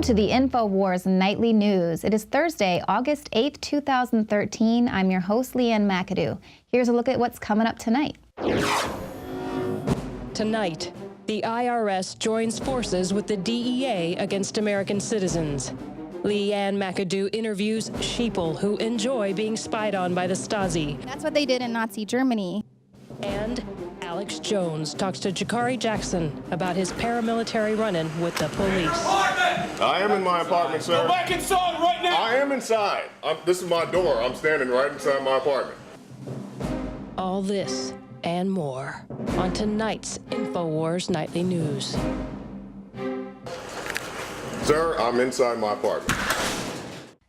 to the INFOWARS Nightly News. It is Thursday, August 8, 2013. I'm your host, Leanne McAdoo. Here's a look at what's coming up tonight. Tonight, the IRS joins forces with the DEA against American citizens. Leanne McAdoo interviews sheeple who enjoy being spied on by the Stasi. That's what they did in Nazi Germany. And Alex Jones talks to Jakari Jackson about his paramilitary run-in with the police. I am in my apartment, sir. Go back inside right now! I am inside. This is my door. I'm standing right inside my apartment. All this and more on tonight's INFOWARS Nightly News. Sir, I'm inside my apartment.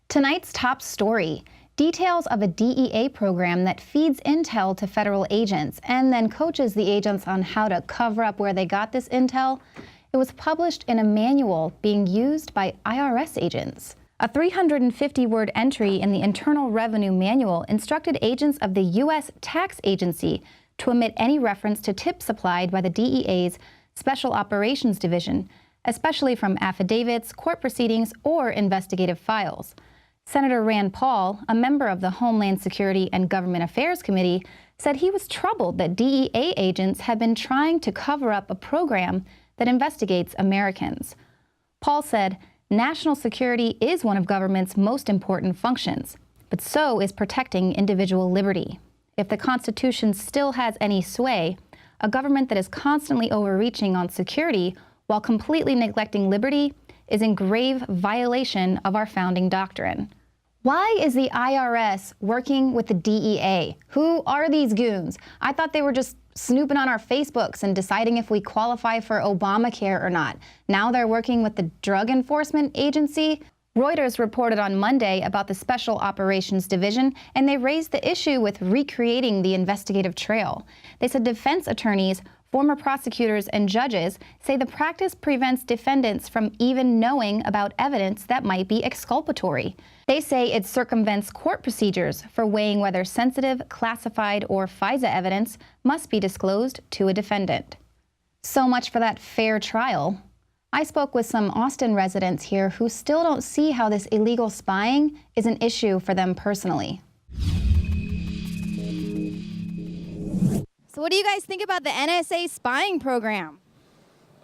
Tonight's top story. Details of a DEA program that feeds intel to federal agents and then coaches the agents on how to cover up where they got this intel. It was published in a manual being used by IRS agents. A 350-word entry in the Internal Revenue Manual instructed agents of the U.S. Tax Agency to omit any reference to tips supplied by the DEA's Special Operations Division, especially from affidavits, court proceedings, or investigative files. Senator Rand Paul, a member of the Homeland Security and Government Affairs Committee, said he was troubled that DEA agents had been trying to cover up a program that investigates Americans. Paul said, "National security is one of government's most important functions, but so is protecting individual liberty. If the Constitution still has any sway, a government that is constantly overreaching on security while completely neglecting liberty is in grave violation of our founding doctrine." Why is the IRS working with the DEA? Who are these goons? I thought they were just snooping on our Facebooks and deciding if we qualify for Obamacare or not. Now they're working with the Drug Enforcement Agency? Reuters reported on Monday about the Special Operations Division, and they raised the issue with recreating the investigative trail. They said defense attorneys, former prosecutors, and judges say the practice prevents defendants from even knowing about evidence that might be exculpatory. They say it circumvents court procedures for weighing whether sensitive, classified, or FISA evidence must be disclosed to a defendant. So much for that fair trial. I spoke with some Austin residents here who still don't see how this illegal spying is an issue for them personally. So what do you guys think about the NSA spying program?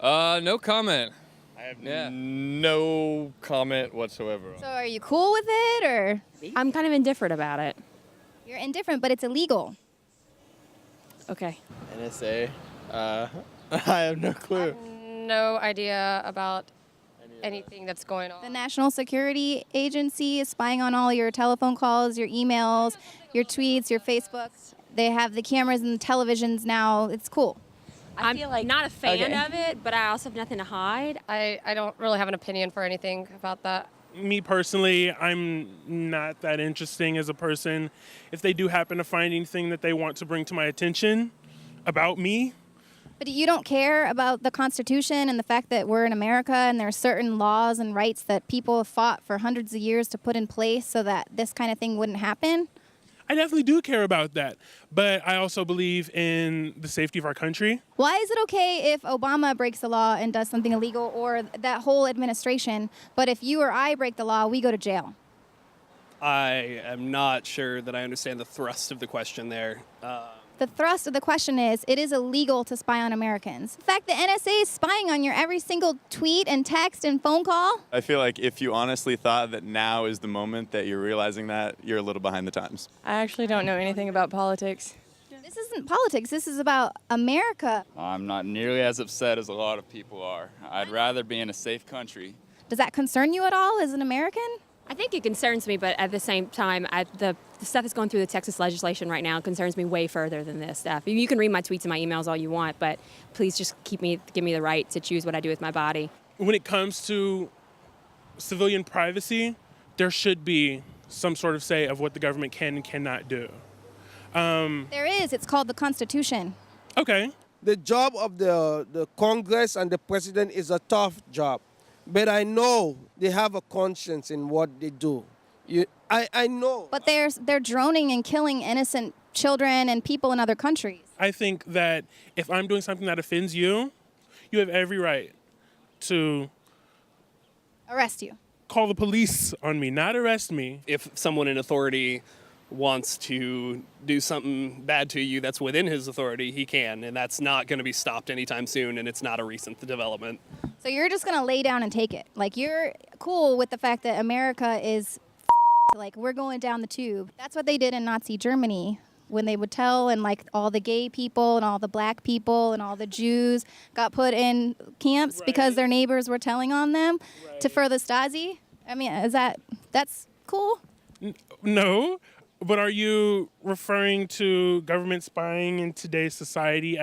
No comment. I have no comment whatsoever. So are you cool with it, or? I'm kind of indifferent about it. You're indifferent, but it's illegal. Okay. NSA? I have no clue. No idea about anything that's going on. The National Security Agency is spying on all your telephone calls, your emails, your tweets, your Facebooks. They have the cameras and the televisions now. It's cool. I'm not a fan of it, but I also have nothing to hide. I don't really have an opinion for anything about that. Me personally, I'm not that interesting as a person. If they do happen to find anything that they want to bring to my attention about me. But you don't care about the Constitution and the fact that we're in America and there are certain laws and rights that people have fought for hundreds of years to put in place so that this kind of thing wouldn't happen? I definitely do care about that, but I also believe in the safety of our country. Why is it okay if Obama breaks the law and does something illegal, or that whole administration, but if you or I break the law, we go to jail? I am not sure that I understand the thrust of the question there. The thrust of the question is, it is illegal to spy on Americans. In fact, the NSA is spying on your every single tweet and text and phone call. I feel like if you honestly thought that now is the moment that you're realizing that, you're a little behind the times. I actually don't know anything about politics. This isn't politics. This is about America. I'm not nearly as upset as a lot of people are. I'd rather be in a safe country. Does that concern you at all as an American? I think it concerns me, but at the same time, the stuff that's going through the Texas legislation right now concerns me way further than this stuff. You can read my tweets and my emails all you want, but please just give me the right to choose what I do with my body. When it comes to civilian privacy, there should be some sort of say of what the government can and cannot do. There is. It's called the Constitution. Okay. The job of the Congress and the president is a tough job. But I know they have a conscience in what they do. I know. But they're droning and killing innocent children and people in other countries. I think that if I'm doing something that offends you, you have every right to Arrest you. Call the police on me, not arrest me. If someone in authority wants to do something bad to you that's within his authority, he can, and that's not going to be stopped anytime soon, and it's not a recent development. So you're just going to lay down and take it. Like, you're cool with the fact that America is like, we're going down the tube. That's what they did in Nazi Germany when they would tell, and like all the gay people and all the black people and all the Jews got put in camps because their neighbors were telling on them to further Stasi. I mean, that's cool? No, but are you referring to government spying in today's society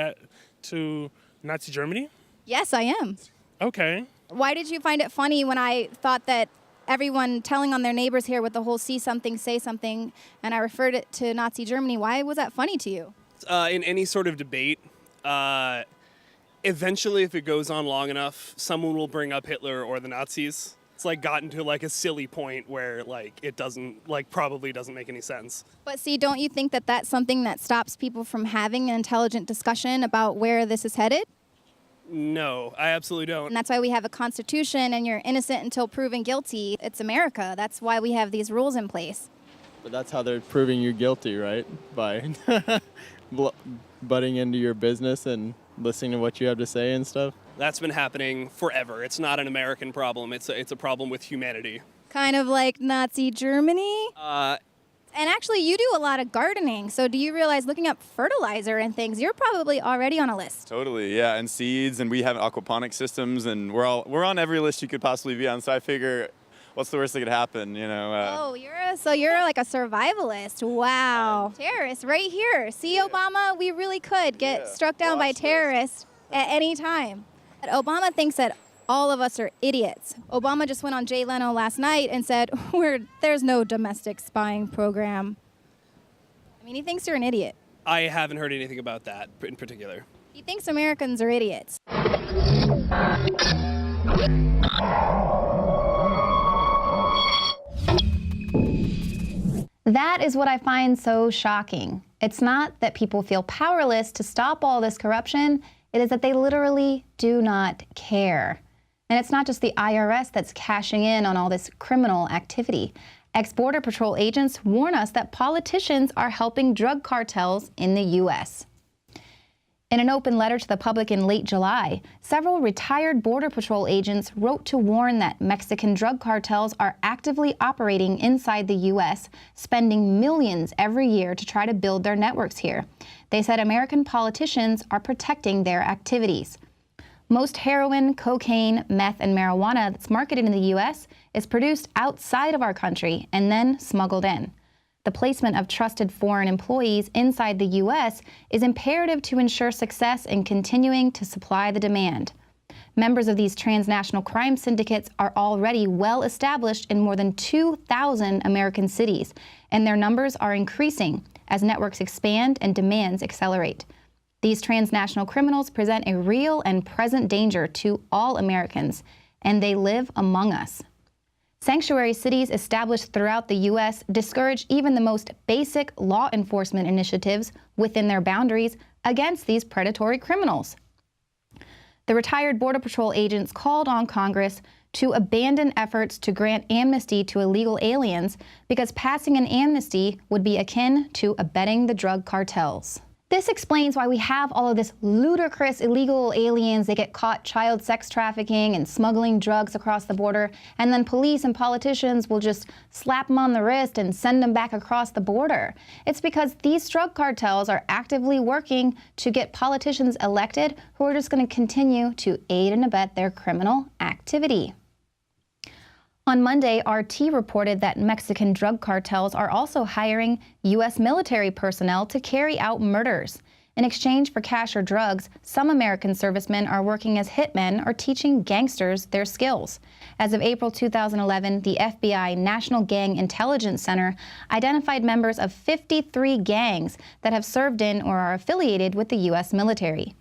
to Nazi Germany? Yes, I am. Okay. Why did you find it funny when I thought that everyone telling on their neighbors here with the whole see something, say something, and I referred it to Nazi Germany? Why was that funny to you? In any sort of debate, eventually, if it goes on long enough, someone will bring up Hitler or the Nazis. It's like gotten to like a silly point where like it doesn't, like probably doesn't make any sense. But see, don't you think that that's something that stops people from having an intelligent discussion about where this is headed? No, I absolutely don't. And that's why we have a constitution, and you're innocent until proven guilty. It's America. That's why we have these rules in place. But that's how they're proving you guilty, right? By butting into your business and listening to what you have to say and stuff. That's been happening forever. It's not an American problem. It's a problem with humanity. Kind of like Nazi Germany? And actually, you do a lot of gardening. So do you realize, looking up fertilizer and things, you're probably already on a list? Totally, yeah, and seeds, and we have aquaponic systems, and we're on every list you could possibly be on. So I figure, what's the worst that could happen, you know? You're like a survivalist. Wow. Terrorists right here. See, Obama, we really could get struck down by terrorists at any time. But Obama thinks that all of us are idiots. Obama just went on Jay Leno last night and said, there's no domestic spying program. I mean, he thinks you're an idiot. I haven't heard anything about that in particular. He thinks Americans are idiots. That is what I find so shocking. It's not that people feel powerless to stop all this corruption. It is that they literally do not care. And it's not just the IRS that's cashing in on all this criminal activity. Ex-Border Patrol agents warn us that politicians are helping drug cartels in the U.S. In an open letter to the public in late July, several retired Border Patrol agents wrote to warn that Mexican drug cartels are actively operating inside the U.S., spending millions every year to try to build their networks here. They said American politicians are protecting their activities. Most heroin, cocaine, meth, and marijuana that's marketed in the U.S. is produced outside of our country and then smuggled in. The placement of trusted foreign employees inside the U.S. is imperative to ensure success in continuing to supply the demand. Members of these transnational crime syndicates are already well established in more than 2,000 American cities, and their numbers are increasing as networks expand and demands accelerate. These transnational criminals present a real and present danger to all Americans, and they live among us. Sanctuary cities established throughout the U.S. discourage even the most basic law enforcement initiatives within their boundaries against these predatory criminals. The retired Border Patrol agents called on Congress to abandon efforts to grant amnesty to illegal aliens because passing an amnesty would be akin to abetting the drug cartels. This explains why we have all of this ludicrous illegal aliens that get caught child sex trafficking and smuggling drugs across the border, and then police and politicians will just slap them on the wrist and send them back across the border. It's because these drug cartels are actively working to get politicians elected who are just going to continue to aid and abet their criminal activity. On Monday, RT reported that Mexican drug cartels are also hiring U.S. military personnel to carry out murders. In exchange for cash or drugs, some American servicemen are working as hitmen or teaching gangsters their skills. As of April 2011, the FBI National Gang Intelligence Center identified members of 53 gangs that have served in or are affiliated with the U.S. military.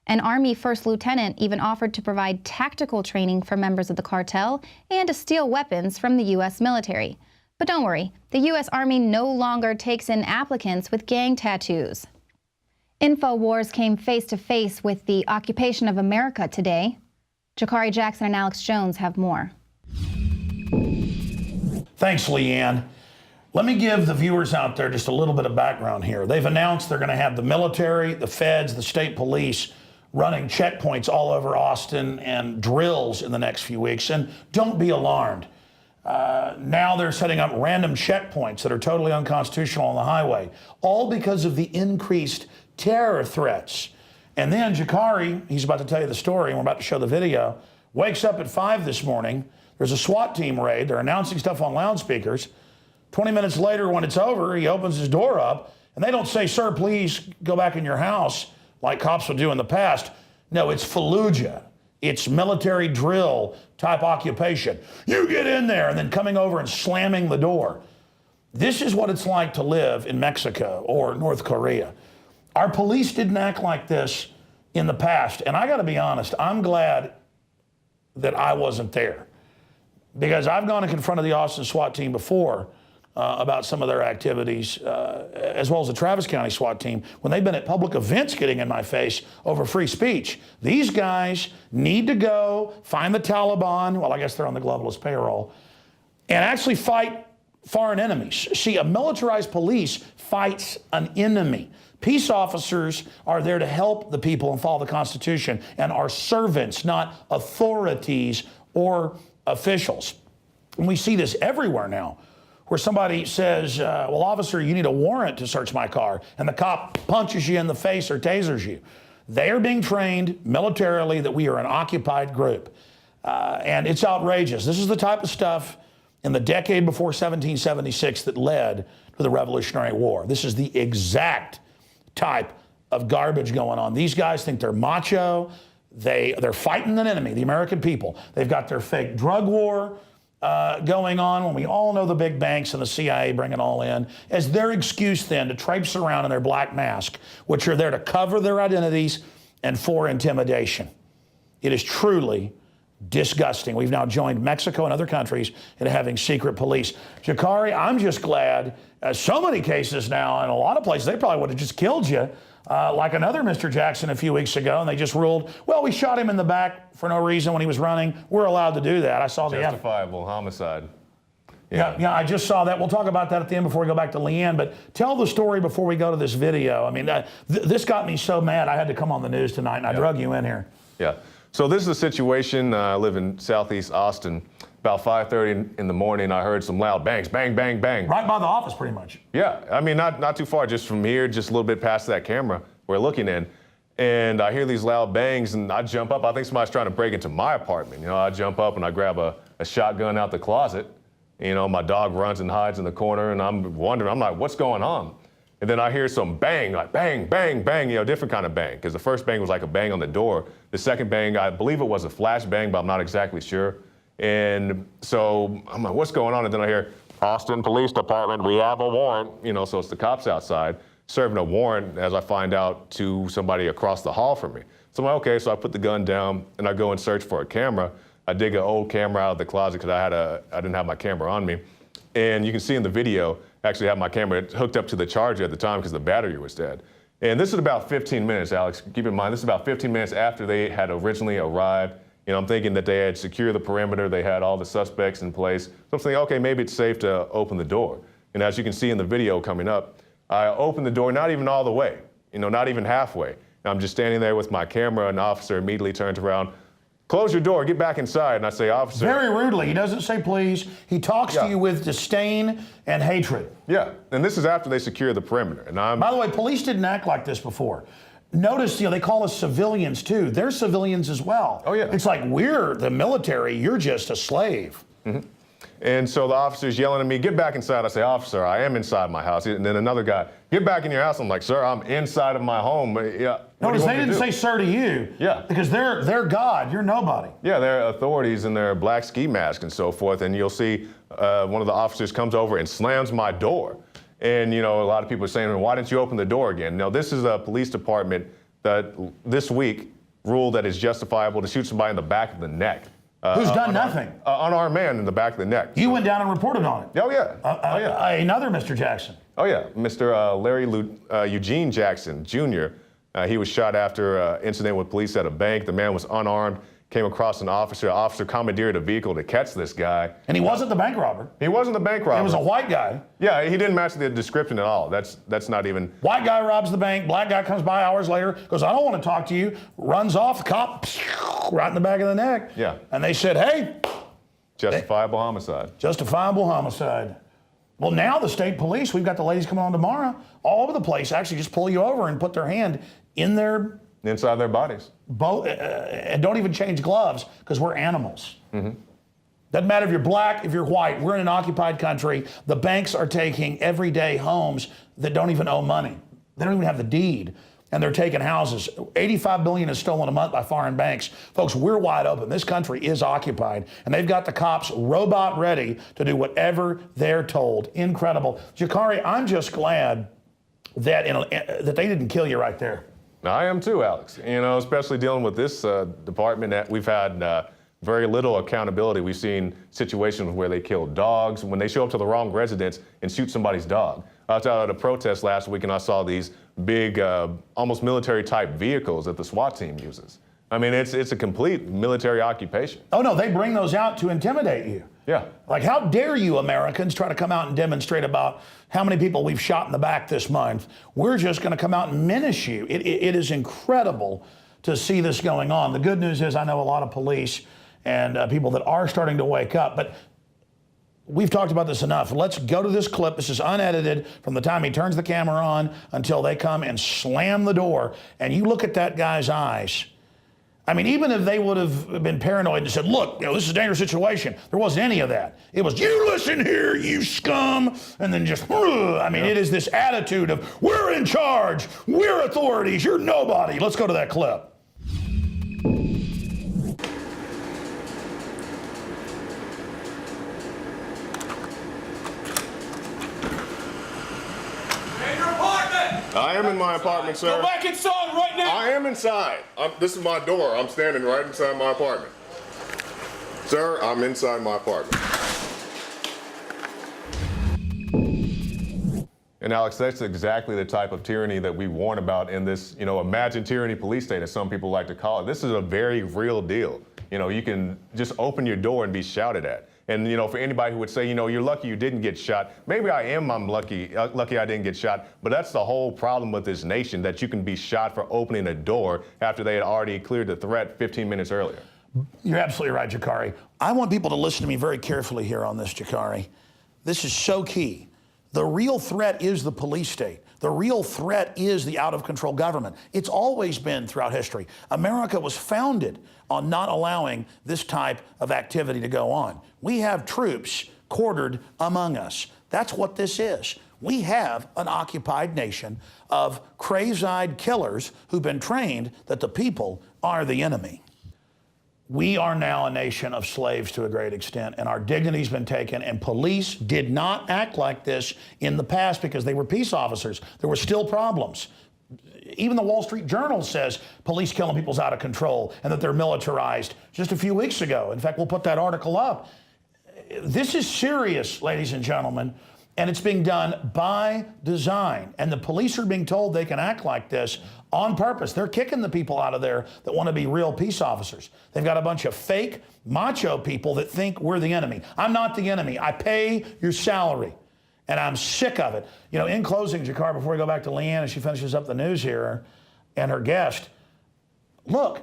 An Army First Lieutenant even offered to provide tactical training for members of the cartel and to steal weapons from the U.S. military. But don't worry, the U.S. Army no longer takes in applicants with gang tattoos. INFOWARS came face-to-face with the occupation of America today. Jakari Jackson and Alex Jones have more. Thanks, Leanne. Let me give the viewers out there just a little bit of background here. They've announced they're going to have the military, the feds, the state police running checkpoints all over Austin and drills in the next few weeks. And don't be alarmed. Now they're setting up random checkpoints that are totally unconstitutional on the highway, all because of the increased terror threats. And then Jakari, he's about to tell you the story, and we're about to show the video, wakes up at 5 this morning. There's a SWAT team raid. They're announcing stuff on loudspeakers. 20 minutes later, when it's over, he opens his door up, and they don't say, sir, please go back in your house like cops would do in the past. No, it's Fallujah. It's military drill type occupation. You get in there, and then coming over and slamming the door. This is what it's like to live in Mexico or North Korea. Our police didn't act like this in the past, and I got to be honest, I'm glad that I wasn't there, because I've gone and confronted the Austin SWAT team before about some of their activities, as well as the Travis County SWAT team, when they've been at public events getting in my face over free speech. These guys need to go find the Taliban, well, I guess they're on the globalist payroll, and actually fight foreign enemies. See, a militarized police fights an enemy. Peace officers are there to help the people and follow the Constitution and are servants, not authorities or officials. And we see this everywhere now, where somebody says, well, officer, you need a warrant to search my car, and the cop punches you in the face or tasers you. They are being trained militarily that we are an occupied group. And it's outrageous. This is the type of stuff in the decade before 1776 that led to the Revolutionary War. This is the exact type of garbage going on. These guys think they're macho. They're fighting an enemy, the American people. They've got their fake drug war going on, when we all know the big banks and the CIA bring it all in, as their excuse then to traipse around in their black mask, which are there to cover their identities and for intimidation. It is truly disgusting. We've now joined Mexico and other countries in having secret police. Jakari, I'm just glad, so many cases now, in a lot of places, they probably would have just killed you, like another Mr. Jackson a few weeks ago, and they just ruled, well, we shot him in the back for no reason when he was running. We're allowed to do that. I saw the justifiable homicide. Yeah, I just saw that. We'll talk about that at the end before we go back to Leanne, but tell the story before we go to this video. I mean, this got me so mad I had to come on the news tonight, and I drug you in here. Yeah. So this is a situation. I live in southeast Austin. About 5:30 in the morning, I heard some loud bangs, bang, bang, bang. Right by the office, pretty much. Yeah, I mean, not too far, just from here, just a little bit past that camera we're looking in. And I hear these loud bangs, and I jump up. I think somebody's trying to break into my apartment. You know, I jump up and I grab a shotgun out the closet. You know, my dog runs and hides in the corner, and I'm wondering, I'm like, what's going on? And then I hear some bang, like bang, bang, bang, you know, different kind of bang, because the first bang was like a bang on the door. The second bang, I believe it was a flash bang, but I'm not exactly sure. And so I'm like, what's going on? And then I hear, Austin Police Department, we have a warrant. You know, so it's the cops outside serving a warrant, as I find out, to somebody across the hall from me. So I'm like, okay, so I put the gun down and I go and search for a camera. I dig an old camera out of the closet because I didn't have my camera on me. And you can see in the video, I actually have my camera hooked up to the charger at the time because the battery was dead. And this is about 15 minutes, Alex. Keep in mind, this is about 15 minutes after they had originally arrived. You know, I'm thinking that they had secured the perimeter, they had all the suspects in place. So I'm thinking, okay, maybe it's safe to open the door. And as you can see in the video coming up, I opened the door, not even all the way, you know, not even halfway. And I'm just standing there with my camera, and the officer immediately turns around, close your door, get back inside. And I say, officer. Very rudely, he doesn't say please. He talks to you with disdain and hatred. Yeah, and this is after they secure the perimeter. And By the way, police didn't act like this before. Notice, you know, they call us civilians too. They're civilians as well. Oh, yeah. It's like, we're the military, you're just a slave. Mm-hmm. And so the officer's yelling at me, get back inside. I say, officer, I am inside my house. And then another guy, get back in your house. I'm like, sir, I'm inside of my home. Yeah. Notice they didn't say sir to you. Yeah. Because they're God, you're nobody. Yeah, they're authorities in their black ski mask and so forth. And you'll see one of the officers comes over and slams my door. And, you know, a lot of people are saying, why didn't you open the door again? No, this is a police department that this week ruled that it's justifiable to shoot somebody in the back of the neck. Who's done nothing? Unarmed man in the back of the neck. You went down and reported on it. Oh, yeah. Another Mr. Jackson. Oh, yeah. Mr. Larry Eugene Jackson, Jr. He was shot after an incident with police at a bank. The man was unarmed, came across an officer. An officer commandeered a vehicle to catch this guy. And he wasn't the bank robber. He wasn't the bank robber. It was a white guy. Yeah, he didn't match the description at all. That's not even. White guy robs the bank. Black guy comes by hours later, goes, I don't want to talk to you. Runs off. The cop, right in the back of the neck. Yeah. And they said, hey. Justifiable homicide. Justifiable homicide. Well, now the state police, we've got the ladies coming on tomorrow, all over the place, actually just pull you over and put their hand in their... Inside their bodies. And don't even change gloves, because we're animals. Mm-hmm. Doesn't matter if you're black, if you're white. We're in an occupied country. The banks are taking everyday homes that don't even owe money. They don't even have the deed. And they're taking houses. $85 billion is stolen a month by foreign banks. Folks, we're wide open. This country is occupied. And they've got the cops robot ready to do whatever they're told. Incredible. Jakari, I'm just glad that, that they didn't kill you right there. I am too, Alex. You know, especially dealing with this department that we've had very little accountability. We've seen situations where they kill dogs, when they show up to the wrong residence and shoot somebody's dog. I was out at a protest last week and I saw these big, almost military-type vehicles that the SWAT team uses. I mean, it's a complete military occupation. Oh, no, they bring those out to intimidate you. Yeah. Like, how dare you Americans try to come out and demonstrate about how many people we've shot in the back this month? We're just going to come out and menace you. It is incredible to see this going on. The good news is I know a lot of police and people that are starting to wake up, but we've talked about this enough. Let's go to this clip. This is unedited from the time he turns the camera on until they come and slam the door. And you look at that guy's eyes. I mean, even if they would have been paranoid and said, look, you know, this is a dangerous situation, there wasn't any of that. It was, you listen here, you scum, and then just, I mean, it is this attitude of, we're in charge, we're authorities, you're nobody. Let's go to that clip. I am in my apartment, sir. Go back inside right now. I am inside. This is my door. I'm standing right inside my apartment. Sir, I'm inside my apartment. And Alex, that's exactly the type of tyranny that we warn about in this, you know, imagined tyranny police state, as some people like to call it. This is a very real deal. You know, you can just open your door and be shouted at. And, you know, for anybody who would say, you know, you're lucky you didn't get shot, maybe I'm lucky I didn't get shot, but that's the whole problem with this nation, that you can be shot for opening a door after they had already cleared the threat 15 minutes earlier. You're absolutely right, Jakari. I want people to listen to me very carefully here on this, Jakari. This is so key. The real threat is the police state. The real threat is the out-of-control government. It's always been throughout history. America was founded on not allowing this type of activity to go on. We have troops quartered among us. That's what this is. We have an occupied nation of crazy-eyed killers who've been trained that the people are the enemy. We are now a nation of slaves to a great extent, and our dignity's been taken, and police did not act like this in the past because they were peace officers. There were still problems. Even the Wall Street Journal says police killing people's out of control and that they're militarized just a few weeks ago. In fact, we'll put that article up. This is serious, ladies and gentlemen, and it's being done by design. And the police are being told they can act like this on purpose. They're kicking the people out of there that want to be real peace officers. They've got a bunch of fake macho people that think we're the enemy. I'm not the enemy. I pay your salary. And I'm sick of it. You know, in closing, Jakar, before we go back to Leanne as she finishes up the news here, and her guest, look,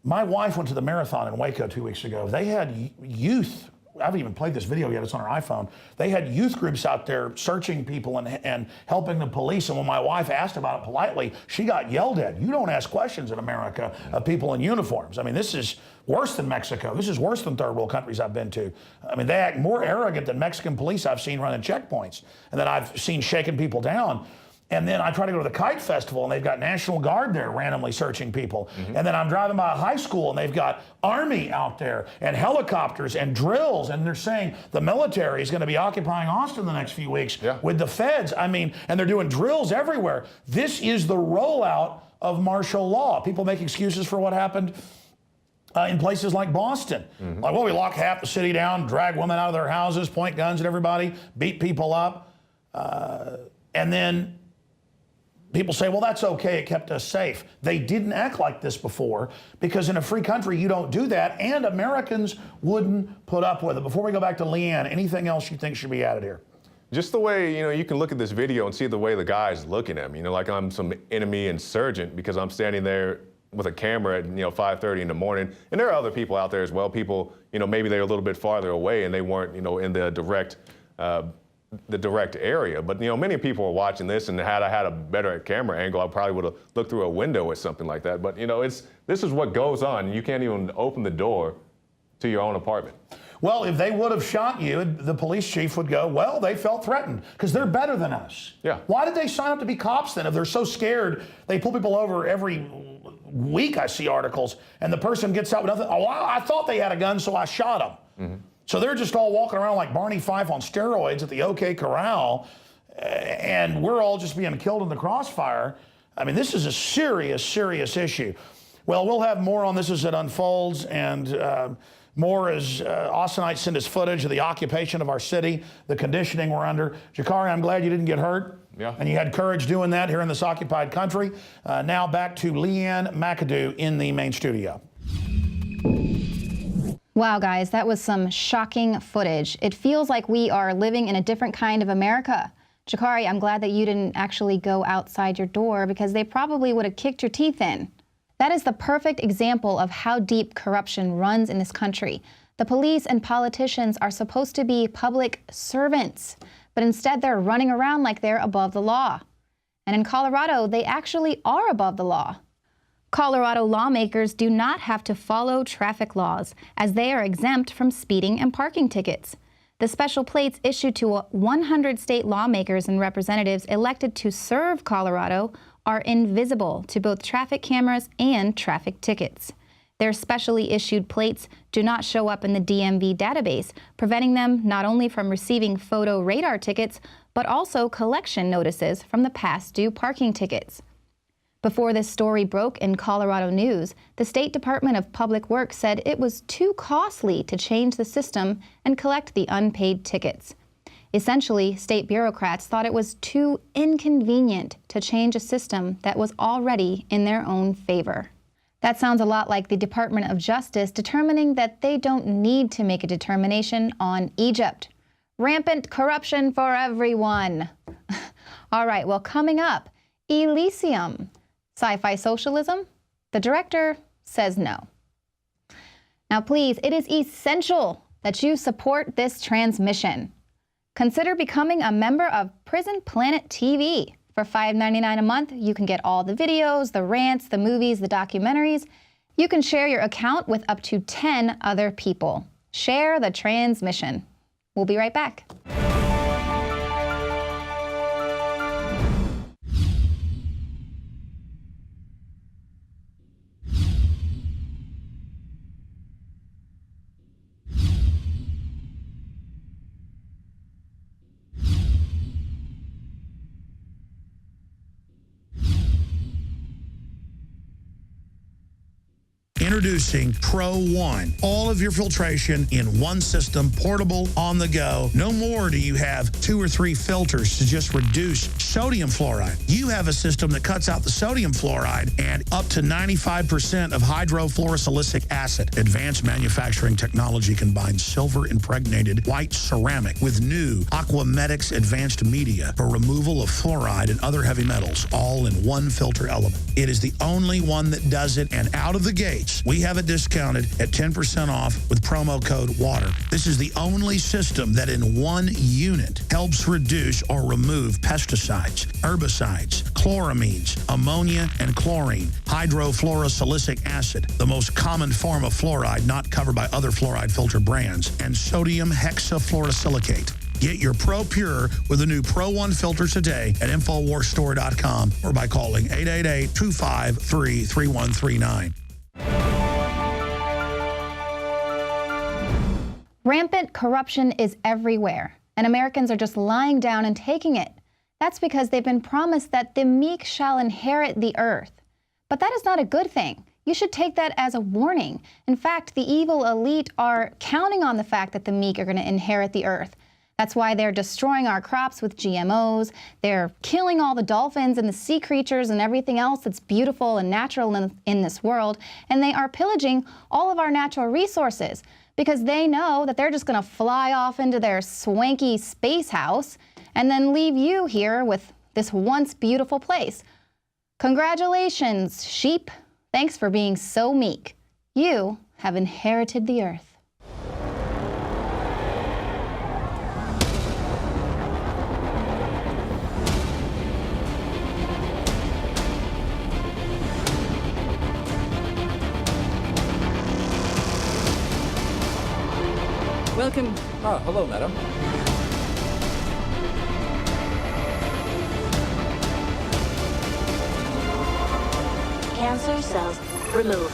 my wife went to the marathon in Waco 2 weeks ago. They had youth. I haven't even played this video yet. It's on her iPhone. They had youth groups out there searching people and helping the police. And when my wife asked about it politely, she got yelled at. You don't ask questions in America of people in uniforms. I mean, this is worse than Mexico. This is worse than third world countries I've been to. I mean, they act more arrogant than Mexican police I've seen running checkpoints and that I've seen shaking people down. And then I try to go to the Kite Festival, and they've got National Guard there randomly searching people. And then I'm driving by a high school, and they've got Army out there, and helicopters, and drills, and they're saying the military is going to be occupying Austin the next few weeks with the feds. I mean, and they're doing drills everywhere. This is the rollout of martial law. People make excuses for what happened in places like Boston. Like, well, we lock half the city down, drag women out of their houses, point guns at everybody, beat people up, and then People say, well, that's okay, it kept us safe. They didn't act like this before because in a free country, you don't do that, and Americans wouldn't put up with it. Before we go back to Leanne, anything else you think should be added here? Just the way, you can look at this video and see the way the guy's looking at me, like I'm some enemy insurgent because I'm standing there with a camera at, 5:30 in the morning. And there are other people out there as well. People, maybe they're a little bit farther away and they weren't, in the direct area. But, many people are watching this, and had I had a better camera angle, I probably would have looked through a window or something like that. But, this is what goes on. You can't even open the door to your own apartment. Well, if they would have shot you, the police chief would go, well, they felt threatened because they're better than us. Yeah. Why did they sign up to be cops then? If they're so scared, they pull people over every week. I see articles, and the person gets out with nothing. Oh, I thought they had a gun, so I shot them. Mm-hmm. So they're just all walking around like Barney Fife on steroids at the OK Corral, and we're all just being killed in the crossfire. I mean, this is a serious, serious issue. Well, we'll have more on this as it unfolds, and more as Austinites send us footage of the occupation of our city, the conditioning we're under. Jakari, I'm glad you didn't get hurt. Yeah. And you had courage doing that here in this occupied country. Now back to Leanne McAdoo in the main studio. Wow, guys, that was some shocking footage. It feels like we are living in a different kind of America. Jakari, I'm glad that you didn't actually go outside your door because they probably would have kicked your teeth in. That is the perfect example of how deep corruption runs in this country. The police and politicians are supposed to be public servants, but instead they're running around like they're above the law. And in Colorado, they actually are above the law. Colorado lawmakers do not have to follow traffic laws, as they are exempt from speeding and parking tickets. The special plates issued to 100 state lawmakers and representatives elected to serve Colorado are invisible to both traffic cameras and traffic tickets. Their specially issued plates do not show up in the DMV database, preventing them not only from receiving photo radar tickets, but also collection notices from the past due parking tickets. Before this story broke in Colorado news, the State Department of Public Works said it was too costly to change the system and collect the unpaid tickets. Essentially, state bureaucrats thought it was too inconvenient to change a system that was already in their own favor. That sounds a lot like the Department of Justice determining that they don't need to make a determination on Egypt. Rampant corruption for everyone. All right, well, coming up, Elysium. Sci-fi socialism? The director says no. Now, please, it is essential that you support this transmission. Consider becoming a member of Prison Planet TV. For $5.99 a month, you can get all the videos, the rants, the movies, the documentaries. You can share your account with up to 10 other people. Share the transmission. We'll be right back. Introducing Pro One. All of your filtration in one system, portable, on the go. No more do you have 2 or 3 filters to just reduce sodium fluoride. You have a system that cuts out the sodium fluoride and up to 95% of hydrofluorosilicic acid. Advanced manufacturing technology combines silver-impregnated white ceramic with new Aquamedics advanced media for removal of fluoride and other heavy metals, all in one filter element. It is the only one that does it, and out of the gates, we have it discounted at 10% off with promo code WATER. This is the only system that in one unit helps reduce or remove pesticides, herbicides, chloramines, ammonia, and chlorine, hydrofluorosilicic acid, the most common form of fluoride not covered by other fluoride filter brands, and sodium hexafluorosilicate. Get your Pro Pure with the new Pro One filter today at InfoWarsStore.com or by calling 888-253-3139. Rampant corruption is everywhere, and Americans are just lying down and taking it. That's because they've been promised that the meek shall inherit the earth. But that is not a good thing. You should take that as a warning. In fact, the evil elite are counting on the fact that the meek are going to inherit the earth. That's why they're destroying our crops with GMOs. They're killing all the dolphins and the sea creatures and everything else that's beautiful and natural in this world. And they are pillaging all of our natural resources because they know that they're just going to fly off into their swanky space house and then leave you here with this once beautiful place. Congratulations, sheep. Thanks for being so meek. You have inherited the earth. Welcome. Oh, hello, madam. Cancer cells removed.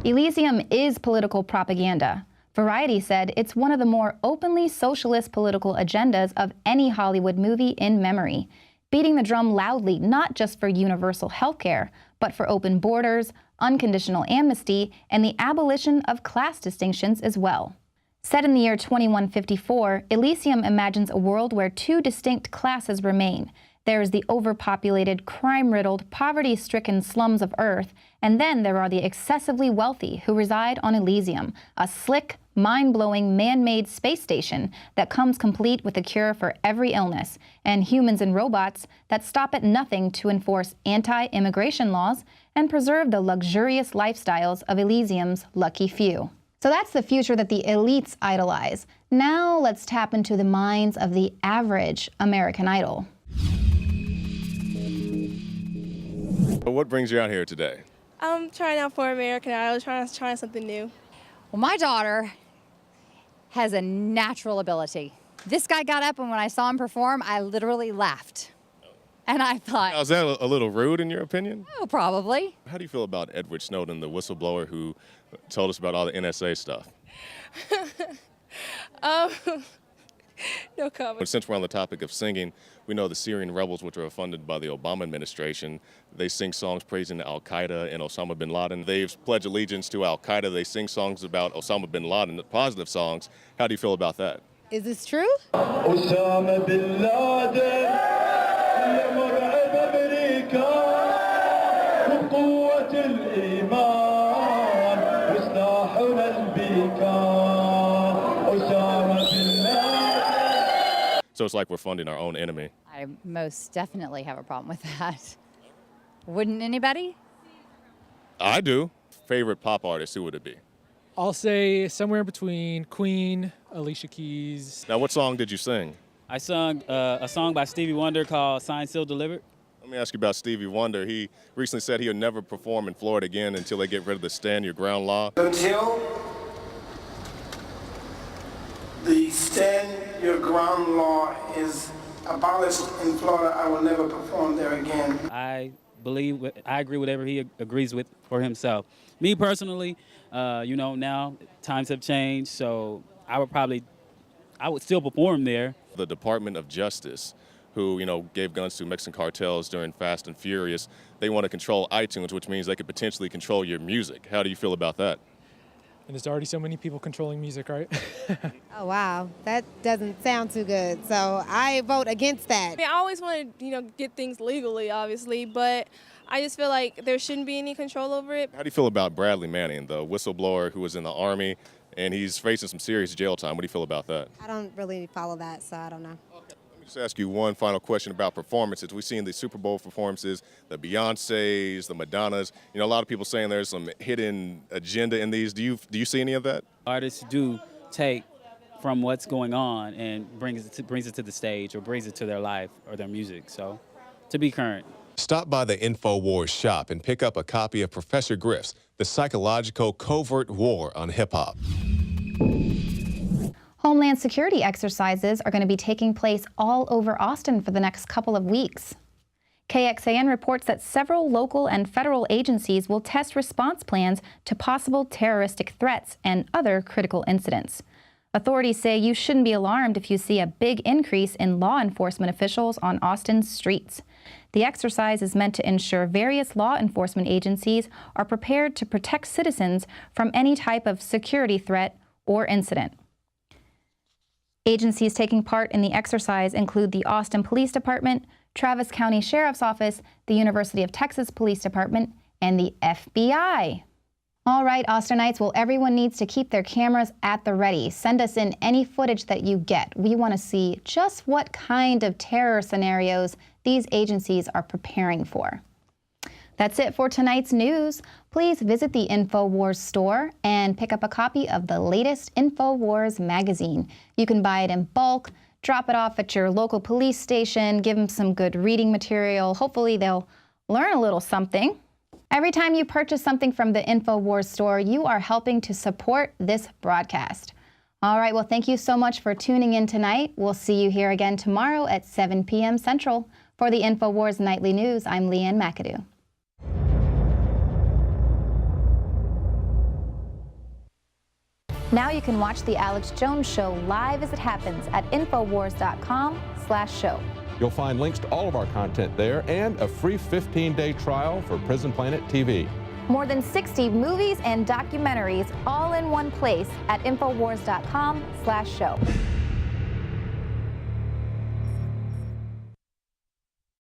Elysium is political propaganda. Variety said it's one of the more openly socialist political agendas of any Hollywood movie in memory, beating the drum loudly not just for universal health care, but for open borders, unconditional amnesty, and the abolition of class distinctions as well. Set in the year 2154, Elysium imagines a world where two distinct classes remain. There is the overpopulated, crime-riddled, poverty-stricken slums of Earth, and then there are the excessively wealthy who reside on Elysium, a slick, mind-blowing, man-made space station that comes complete with a cure for every illness, and humans and robots that stop at nothing to enforce anti-immigration laws and preserve the luxurious lifestyles of Elysium's lucky few. So that's the future that the elites idolize. Now let's tap into the minds of the average American Idol. What brings you out here today? I'm trying out for American Idol, trying something new. Well, my daughter has a natural ability. This guy got up, and when I saw him perform, I literally laughed. And I thought... Now, is that a little rude in your opinion? Oh, probably. How do you feel about Edward Snowden, the whistleblower who told us about all the NSA stuff? No comment. But since we're on the topic of singing, we know the Syrian rebels, which are funded by the Obama administration, they sing songs praising Al-Qaeda and Osama bin Laden. They've pledged allegiance to Al-Qaeda. They sing songs about Osama bin Laden, positive songs. How do you feel about that? Is this true? Osama bin Laden, So it's like we're funding our own enemy. I most definitely have a problem with that. Wouldn't anybody? I do. Favorite pop artist, who would it be? I'll say somewhere in between Queen, Alicia Keys. Now, what song did you sing? I sung a song by Stevie Wonder called Signed, Sealed, Delivered. Let me ask you about Stevie Wonder. He recently said he'll never perform in Florida again until they get rid of the Stand Your Ground law. Until the Stand Your Ground law is abolished in Florida, I will never perform there again. I agree with whatever he agrees with for himself. Me personally, now times have changed, so I would still perform there. The Department of Justice, who, gave guns to Mexican cartels during Fast and Furious, they want to control iTunes, which means they could potentially control your music. How do you feel about that? And there's already so many people controlling music, right? Oh, wow. That doesn't sound too good. So I vote against that. I mean, I always want to, get things legally, obviously, but I just feel like there shouldn't be any control over it. How do you feel about Bradley Manning, the whistleblower who was in the Army, and he's facing some serious jail time? What do you feel about that? I don't really follow that, so I don't know. Just ask you one final question about performances. We've seen the Super Bowl performances, the Beyoncés, the Madonnas. A lot of people saying there's some hidden agenda in these. Do you see any of that? Artists do take from what's going on and brings it to the stage or brings it to their life or their music. So, to be current. Stop by the INFOWARS shop and pick up a copy of Professor Griff's The Psychological Covert War on Hip Hop. Homeland Security exercises are going to be taking place all over Austin for the next couple of weeks. KXAN reports that several local and federal agencies will test response plans to possible terroristic threats and other critical incidents. Authorities say you shouldn't be alarmed if you see a big increase in law enforcement officials on Austin's streets. The exercise is meant to ensure various law enforcement agencies are prepared to protect citizens from any type of security threat or incident. Agencies taking part in the exercise include the Austin Police Department, Travis County Sheriff's Office, the University of Texas Police Department, and the FBI. All right, Austinites, well, everyone needs to keep their cameras at the ready. Send us in any footage that you get. We want to see just what kind of terror scenarios these agencies are preparing for. That's it for tonight's news. Please visit the INFOWARS store and pick up a copy of the latest INFOWARS magazine. You can buy it in bulk, drop it off at your local police station, give them some good reading material. Hopefully they'll learn a little something. Every time you purchase something from the INFOWARS store, you are helping to support this broadcast. All right, well, thank you so much for tuning in tonight. We'll see you here again tomorrow at 7 p.m. Central. For the INFOWARS Nightly News, I'm Leanne McAdoo. Now you can watch The Alex Jones Show live as it happens at Infowars.com/show. You'll find links to all of our content there and a free 15-day trial for Prison Planet TV. More than 60 movies and documentaries all in one place at Infowars.com/show.